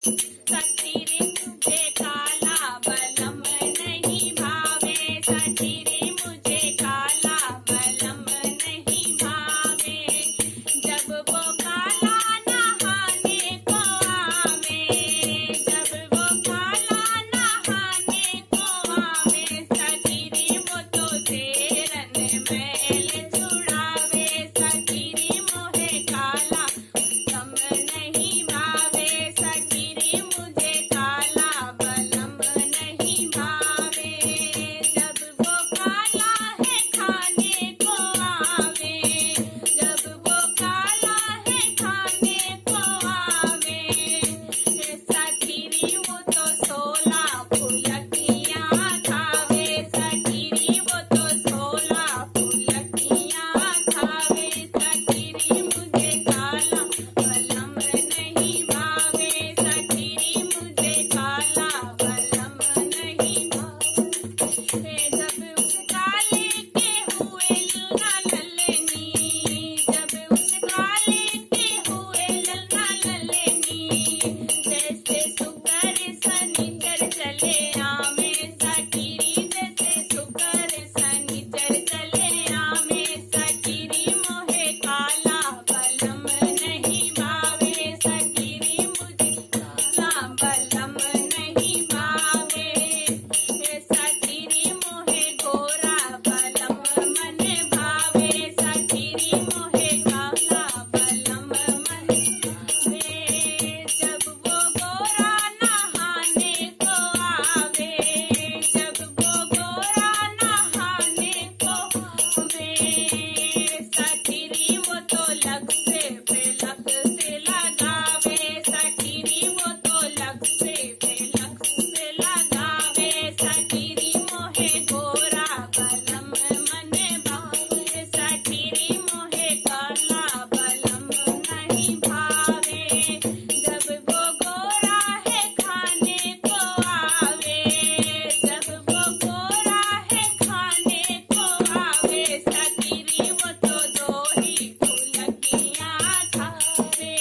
सखी रे मुझे काला बलम नहीं भावे, सखी रे मुझे काला बलम नहीं भावे। जब वो काला नहाने को आवे, जब वो काला नहाने को आवे, सखी रे वो तो शेरन मैल छुड़ावे। सखी रे मोहे काला बलम नहीं भावे, सखी रे मुझे काला बलम नहीं भावे। जब वो काला है खाने को आवे, जब वो काला है खाने को आवे, सखी रे वो तो 16 फुलकियाँ खावे। सखी रे वो तो 16 फुलकियाँ खावे। सखी रे मुझे काला बलम नहीं भावे, सखी रे मुझे काला बलम नहीं भावे। जब उस काले के हुए लल्ला लल्लनी, जब उस काले के हुए लल्ला लल्लनी, जैसे शुक्र शनिचर चले आमे, सखी रे जैसे शुक्र शनिचर चले आमे, सखी रे मोहे काला बलम नहीं भावे। सखी रे मुझे काला बलम नहीं भावे, सखी रे मोहे गोरा बलम मन भावे। सखी रे मोहे काला बलम मन भावे। जब वो गोरा नहाने को आवे, जब वो गोरा नहाने को आवे, सखी रे वो तो लक से लगावे। सखी रे वो तो लक से लगावे। सखी रे मोहे गोरा बलम मन भावे, सखी रे मोहे काला बलम नहीं भावे। जब वो गोरा है खाने को आवे, जब वो गोरा है खाने को आवे, सखी रे वो तो 2 ही फुलकियाँ खावे।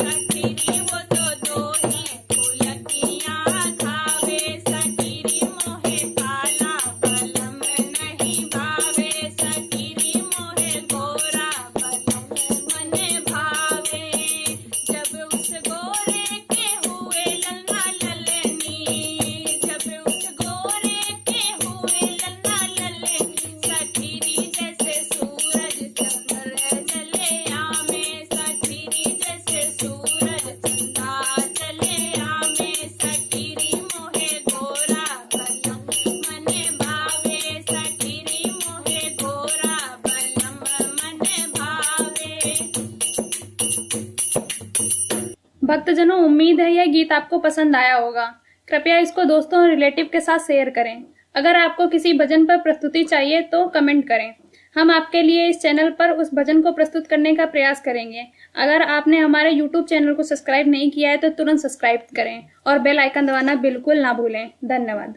सखी रे वो तो 2 ही फुलकियाँ खावे। सखी रे मोहे काला बलम नहीं भावे, सखी रे मोहे गोरा बलम मन भावे। जब उस गोरे के हुए लल्ला लल्लनी, जब उस गोरे के हुए लल्ला लल्लनी, सखी रे जैसे सूरज चंद्र चले आमे, सखी रे जैसे सूरज चंदा चले आमे, सखी रे मोहे गोरा बलम मन भावे। सखी रे मोहे गोरा बलम मन भावे। भक्तजनों, उम्मीद है यह गीत आपको पसंद आया होगा। कृपया इसको दोस्तों और रिलेटिव के साथ शेयर करें। अगर आपको किसी भजन पर प्रस्तुति चाहिए तो कमेंट करें। हम आपके लिए इस चैनल पर उस भजन को प्रस्तुत करने का प्रयास करेंगे। अगर आपने हमारे YouTube चैनल को सब्सक्राइब नहीं किया है तो तुरंत सब्सक्राइब करें और बेल आइकन दबाना बिल्कुल ना भूलें। धन्यवाद।